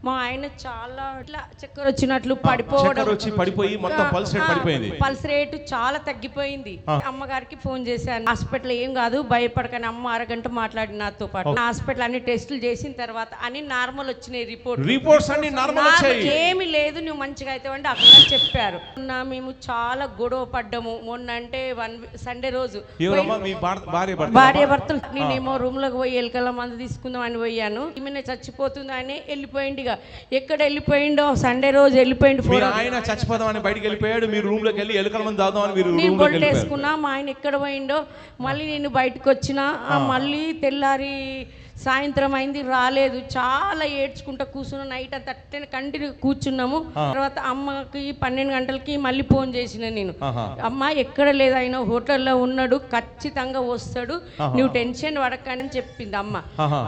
మా ఆయన చాలా ఇట్లా చక్కెర వచ్చినట్లు పడిపోవడం, పడిపోయి మొత్తం పల్స్ రేట్ పడిపోయింది. పల్స్ రేటు చాలా తగ్గిపోయింది. అమ్మగారికి ఫోన్ చేశాను, హాస్పిటల్ ఏం కాదు భయపడకని. అమ్మ అరగంట మాట్లాడి నాతో పాటు. హాస్పిటల్ అన్ని టెస్టులు చేసిన తర్వాత అన్ని నార్మల్ వచ్చినాయి. రిపోర్ట్స్ అన్ని నార్మల్ వచ్చాయి. ఏమి లేదు, నువ్వు మంచిగా అవుతావు అంటే అక్కడ చెప్పారు. మేము చాలా గొడవ పడ్డాము. మొన్న అంటే సండే రోజు భార్య భర్తలు. నేనేమో రూమ్ లోకి పోయి ఎలుకల మందు తీసుకుందాం అని పోయాను. ఈమె చచ్చిపోతుంది అని వెళ్ళిపోయింది. ఎక్కడ వెళ్ళిపోయిండో సండే రోజు వెళ్ళిపోయిండు. ఆయన చచ్చిపోదామని బయటికి వెళ్ళిపోయాడు. మీరు రూమ్ లోకి వెళ్ళి ఎలుకల మందు దాదామని మీరు నేను బొట్టేసుకున్నా. మా ఆయన ఎక్కడ పోయిండో మళ్ళీ నేను బయటకు వచ్చిన. మళ్ళీ తెల్లారి సాయంత్రం అయింది, రాలేదు. చాలా ఏడ్చుకుంటా కూర్చున్నా. నైట్ అంతా అట్టనే కంటిన్యూ కూర్చున్నాము. తర్వాత అమ్మకి 12 గంటలకి మళ్ళీ ఫోన్ చేసిన నేను. అమ్మ ఎక్కడ లేదు, ఆయన హోటల్లో ఉన్నాడు, ఖచ్చితంగా వస్తాడు, నువ్వు టెన్షన్ పడకని చెప్పింది అమ్మ.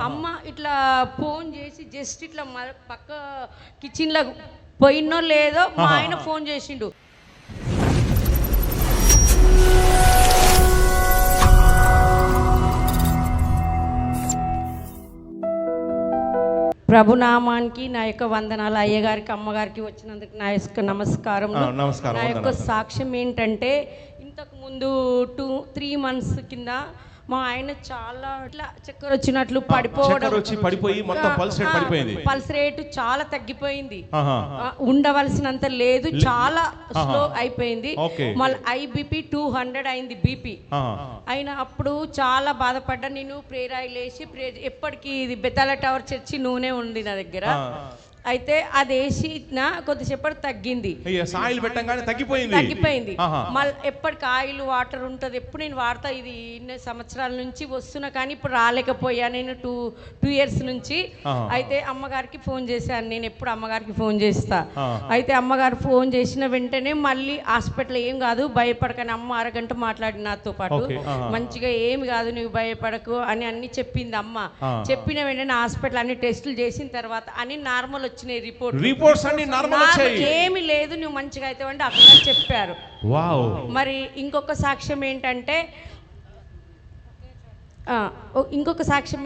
అమ్మ ఇట్లా ఫోన్ చేసి జస్ట్ ఇట్లా పక్క కిచెన్ లో పోయినో లేదో మా ఆయన ఫోన్ చేసిండు. ప్రభునామానికి నా యొక్క వందనాలు. అయ్యగారికి అమ్మగారికి వచ్చినందుకు నా యొక్క నమస్కారం. నా యొక్క సాక్ష్యం ఏంటంటే, ఇంతకు ముందు 2-3 months కింద మా ఆయన చాలా ఇట్లా చక్కెర వచ్చినట్లు పడిపోయి మొత్తం పల్స్ రేట్ పడిపోయింది. పల్స్ రేటు చాలా తగ్గిపోయింది. ఉండవలసినంత లేదు, చాలా స్లో అయిపోయింది. మళ్ళీ IBP 200 అయింది. BP అయిన అప్పుడు చాలా బాధపడ్డా. నేను ప్రేయర్ ఆయిల్ వేసి ఎప్పటికీ ఇది బెతాల టవర్ చర్చి నూనె ఉంది నా దగ్గర. అయితే అది వేసి కొద్దిసేపటి తగ్గింది. తగ్గిపోయింది. మళ్ళీ ఎప్పటికి ఆయిల్ వాటర్ ఉంటుంది, ఎప్పుడు నేను వాడతా. ఇది ఇన్ని సంవత్సరాల నుంచి వస్తున్నా కానీ ఇప్పుడు రాలేకపోయా నేను 2 years నుంచి. అయితే అమ్మగారికి ఫోన్ చేశాను. నేను ఎప్పుడు అమ్మగారికి ఫోన్ చేస్తా. అయితే అమ్మగారు ఫోన్ చేసిన వెంటనే మళ్ళీ హాస్పిటల్ ఏం కాదు భయపడకని. అమ్మ అరగంట మాట్లాడి నాతో పాటు. మంచిగా ఏమి కాదు, నువ్వు భయపడకు అని అన్ని చెప్పింది అమ్మ. చెప్పిన వెంటనే హాస్పిటల్ అన్ని టెస్టులు చేసిన తర్వాత అన్ని నార్మల్ వచ్చినాయి. రిపోర్ట్స్ అన్ని నార్మల్ వచ్చాయి. ఏమి లేదు, నువ్వు మంచిగా అవుతావు అంటే అక్కడ చెప్పారు. మరి ఇంకొక సాక్ష్యం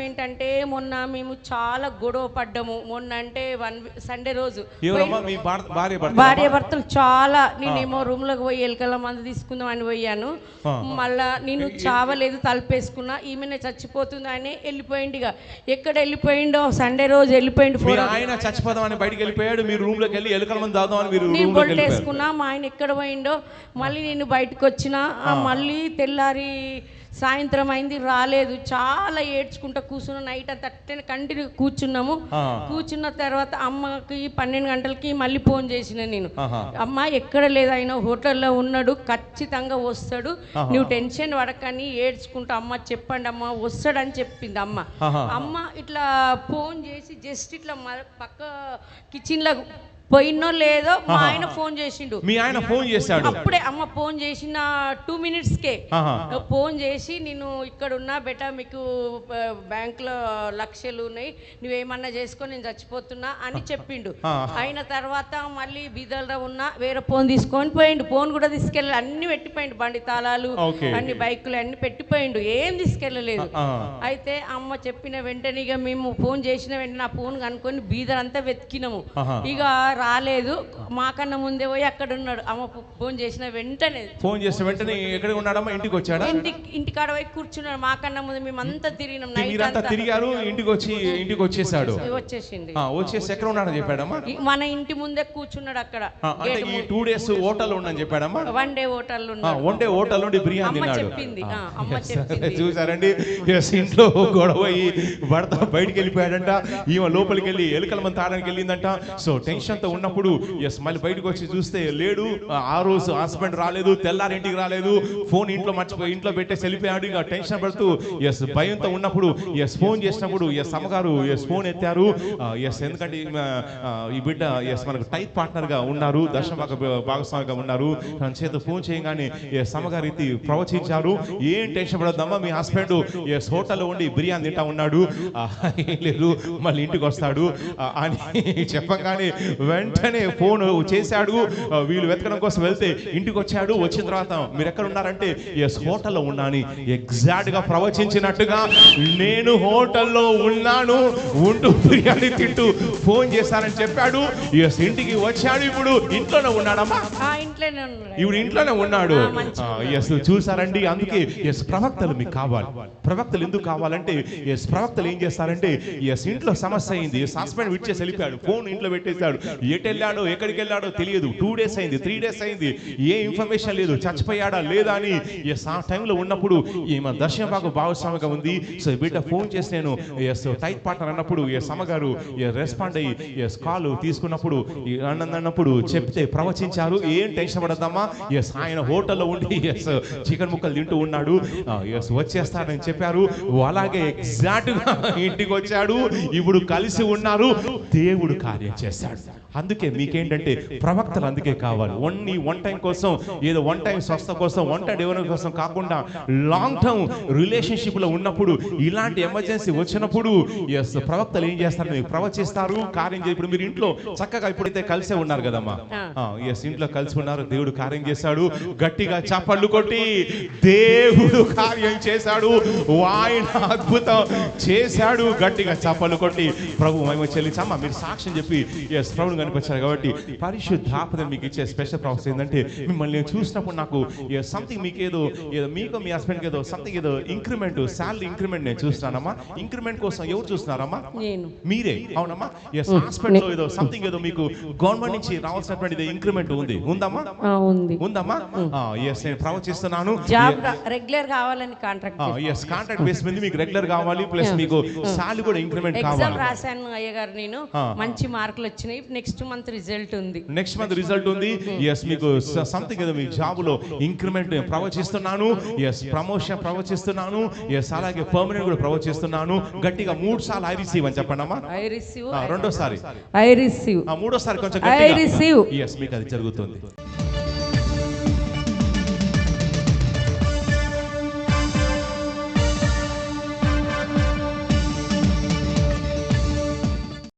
ఏంటంటే మొన్న మేము చాలా గొడవ పడ్డాము. మొన్న అంటే సండే రోజు భార్య భర్తలు చాలా. నేనేమో రూమ్ లోకి పోయి ఎలుకల మందు తీసుకుందాం అని పోయాను. మళ్ళా నేను చావలేదు, తలుపేసుకున్నా. ఈమె చచ్చిపోతుంది అని వెళ్ళిపోయింది. ఎక్కడ వెళ్ళిపోయిండో సండే రోజు వెళ్ళిపోయిండు. ఆయన చచ్చిపోదామని బయటికి వెళ్ళిపోయాడు. మీరు రూమ్ లోకి వెళ్ళి ఎలుకల మందు దాదామని నేను బొట్టేసుకున్నా. మా ఆయన ఎక్కడ పోయిండో మళ్ళీ నేను బయటకు వచ్చిన. మళ్ళీ తెల్లారి సాయంత్రం అయింది, రాలేదు. చాలా ఏడ్చుకుంటా కూర్చున్నా. నైట్ అంతా అట్టనే కంటిన్యూ కూర్చున్నాము. కూర్చున్న తర్వాత అమ్మకి 12 గంటలకి మళ్ళీ ఫోన్ చేసిన నేను. అమ్మ ఎక్కడ లేదు, ఆయన హోటల్లో ఉన్నాడు, ఖచ్చితంగా వస్తాడు, నువ్వు టెన్షన్ పడకని. ఏడ్చుకుంటా అమ్మ చెప్పండి అమ్మ వస్తాడని చెప్పింది అమ్మ. అమ్మ ఇట్లా ఫోన్ చేసి జస్ట్ ఇట్లా పక్క కిచెన్ లో పోయినో లేదో మా ఆయన ఫోన్ చేసిండు. మీ ఆయన ఫోన్ చేశాడు అప్పుడే. అమ్మ ఫోన్ చేసిన 2 minutesకే ఫోన్ చేసి, నేను ఇక్కడ ఉన్నా బెట, మీకు బ్యాంక్ లో లక్షలు ఉన్నాయి, నువ్వేమన్నా చేసుకొని నేను చచ్చిపోతున్నా అని చెప్పిండు. అయిన తర్వాత మళ్ళీ బీదల్లో ఉన్నా వేరే ఫోన్ తీసుకొని పోయిండు. ఫోన్ కూడా తీసుకెళ్ళి అన్ని పెట్టిపోయిండు. బండి తాళాలు అన్ని బైకులు అన్ని పెట్టిపోయిండు, ఏం తీసుకెళ్ళలేదు. అయితే అమ్మ చెప్పిన వెంటనే ఇక మేము ఫోన్ చేసిన వెంటనే ఆ ఫోన్ కనుక్కొని బీదలంతా వెతికినాము. ఇక రాలేదు. మాకన్నా ముందే పోయి అక్కడ ఉన్నాడు. అమ్మ ఫోన్ చేసిన వెంటనే ఎక్కడ ఉన్నాడమ్మా? ఇంటికి వచ్చాడా? ఇంటికాడ పోయి కూర్చున్నాడు. మాకన్నా ముందు మేమంతా తిరిగినాం. నైట్ అంతా తిరిగారు. ఇంటికి వచ్చేసాడు. వచ్చేసింది. వచ్చేసి ఎక్కడ ఉన్నాడని చెప్పాడమ్మా? మన ఇంటి ముందే కూర్చున్నాడు అక్కడ. ఈ 2 days హోటల్ ఉండని చెప్పాడమ్మా? 1 day హోటల్ నుండి బిర్యానీ తిన్నాడు. చెప్పింది అమ్మ చెప్పింది. చూసారండి, ఇంట్లో గొడవ భర్త బయటికి వెళ్ళిపోయాడంట. ఈమె లోపలికి వెళ్ళి ఎలుకల మంది తాడానికి వెళ్ళిందంట. సో టెన్షన్ ఉన్నప్పుడు మళ్ళీ బయటకు వచ్చి చూస్తే లేడు. ఆ రోజు హస్బెండ్ రాలేదు, తెల్లారి ఇంటికి రాలేదు, ఫోన్ ఇంట్లో మర్చిపోయి ఇంట్లో పెట్టేసి వెళ్ళిపోయాడు. ఇక టెన్షన్ పడుతూ భయంతో ఉన్నప్పుడు ఫోన్ చేసినప్పుడు అమ్మగారు ఫోన్ ఎత్తారు. ఎందుకంటే ఈ బిడ్డ మనకు టైప్ పార్ట్నర్ గా ఉన్నారు, దర్శన భాగస్వామిగా ఉన్నారు. తన చేత ఫోన్ చేయగానే అమ్మగారు ఇది ప్రవచించారు. ఏం టెన్షన్ పడొద్దమ్మా, మీ హస్బెండ్ హోటల్లో ఉండి బిర్యానీ తింటా ఉన్నాడు, లేదు మళ్ళీ ఇంటికి వస్తాడు అని చెప్పగానే వెంటనే ఫోన్ చేశాడు. వీళ్ళు వెతకడం కోసం వెళ్తే ఇంటికి వచ్చాడు. వచ్చిన తర్వాత మీరు ఎక్కడ ఉన్నారంటే ఎస్ హోటల్లో ఉన్నాను. ఎగ్జాక్ట్ గా ప్రవచించినట్టుగా నేను హోటల్లో ఉన్నాను, ఉంటూ బిర్యానీ తింటూ ఫోన్ చేశానని చెప్పాడు. ఎస్ ఇంటికి వచ్చాడు. ఇప్పుడు ఇంట్లోనే ఉన్నాడమ్మా, ఇంట్లోనే ఉన్నాడు. ఇప్పుడు ఇంట్లోనే ఉన్నాడు. ఎస్ చూసారండి, అందుకే ఎస్ ప్రవక్తలు మీకు కావాలి. ప్రవక్తలు ఎందుకు కావాలంటే ఎస్ ప్రవక్తలు ఏం చేస్తారంటే ఎస్ ఇంట్లో సమస్య అయింది, హస్బెండ్ విడిచేసి వెళ్ళిపోయాడు, ఫోన్ ఇంట్లో పెట్టేశాడు, ఎటు వెళ్ళాడో ఎక్కడికి వెళ్ళాడో తెలియదు, 2 days అయింది, 3 days అయింది, ఏ ఇన్ఫర్మేషన్ లేదు, చచ్చిపోయాడా లేదా అని ఎస్ ఆ టైంలో ఉన్నప్పుడు ఈమె దర్శన భాగం భాగస్వామిగా ఉంది. సో బిడ్డ ఫోన్ చేసి నేను ఎస్ టైట్ పార్ట్నర్ అన్నప్పుడు ఎస్ అమ్మగారు రెస్పాండ్ అయ్యి ఎస్ కాల్ తీసుకున్నప్పుడు అన్నప్పుడు చెప్తే ప్రవచించారు. ఏం టెన్షన్ పడద్దమ్మా, ఎస్ ఆయన హోటల్లో ఉండి ఎస్ చికెన్ ముక్కలు తింటూ ఉన్నాడు, ఎస్ వచ్చేస్తాడని చెప్పారు. అలాగే ఎగ్జాక్ట్ గా ఇంటికి వచ్చాడు. ఇప్పుడు కలిసి ఉన్నారు, దేవుడు కార్యం చేశాడు. అందుకే మీకేంటంటే ప్రవక్తలు అందుకే కావాలి. ఓన్లీ వన్ టైం కోసం, ఏదో వన్ టైం స్వస్థ కోసం, వన్ టైం డెవలప్ కోసం కాకుండా లాంగ్ టర్మ్ రిలేషన్షిప్ లో ఉన్నప్పుడు, ఇలాంటి ఎమర్జెన్సీ వచ్చినప్పుడు ఎస్ ప్రవక్తలు ఏం చేస్తారు, మీకు ప్రవచిస్తారు, కార్యం చేసి. ఇప్పుడు మీరు ఇంట్లో చక్కగా ఇప్పుడైతే కలిసే ఉన్నారు కదమ్మా, ఎస్ ఇంట్లో కలిసి ఉన్నారు, దేవుడు కార్యం చేశాడు. గట్టిగా చప్పళ్ళు కొట్టి దేవుడు కార్యం చేశాడు, ఆయన అద్భుతం చేశాడు. గట్టిగా చప్పళ్ళు కొట్టి ప్రభు మహిమ చెల్లించమ్మా. మీరు సాక్ష్యం చెప్పి ఎస్ ప్రభుని కనిపించారు కాబట్టి పరిశుద్ధాత్మ మీకు ఇచ్చే స్పెషల్ ప్రాసెస్ ఏంటంటే మిమ్మల్ని చూసినప్పుడు నాకు సంథింగ్ మీకు ఏదో మీకు మీ హస్బెండ్ ఏదో సంథింగ్ ఏదో ఇంక్రిమెంట్, శాలరీ ఇంక్రిమెంట్ నేను చూస్తున్నానమ్మా. ఇంక్రిమెంట్ కోసం ఎవరు చూస్తున్నారమ్మా? మీరే, అవునమ్మా. ఎస్ హాస్పిటల్ లో ఏదో సంథింగ్ ఏదో మీకు గవర్నమెంట్ నుంచి రావాల్సినటువంటి ఇంక్రిమెంట్ ఉందమ్మా? ఉందమ్మా. ఎస్ నేను ప్రవచిస్తున్నాను, జాబ్ రెగ్యులర్ కావాలని కాంట్రాక్ట్. ఎస్ కాంట్రాక్ట్ బేస్ మీద మీకు రెగ్యులర్ కావాలి, ప్లస్ మీకు శాలరీ కూడా ఇంక్రిమెంట్ కావాలి. ఎగ్జామ్ రాశాను అయ్యగారు, నేను మంచి మార్కులు వచ్చినాయి. నెక్స్ట్ మంత్ రిజల్ట్ ఉంది. నెక్స్ట్ మంత్ రిజల్ట్ ఉంది. ఎస్ మీకు సంథింగ్ ఏదో మీ జాబ్ లో ఇంక్రిమెంట్ ప్రవచిస్తున్నాను. ఎస్ ప్రమోషన్ ప్రవచిస్తున్నాను. ఎస్ అలాగే పర్మనెంట్ కూడా ప్రవచిస్తున్నాను. గట్టిగా 3 సార్లు ఐ రిసీవ్ అని చెప్పండి అమ్మా. I receive. రెండోసారి ఐ రిసీవ్. మూడోసారి కొంచెం ఐ రిసీవ్. ఎస్ మీకు అది జరుగుతుంది.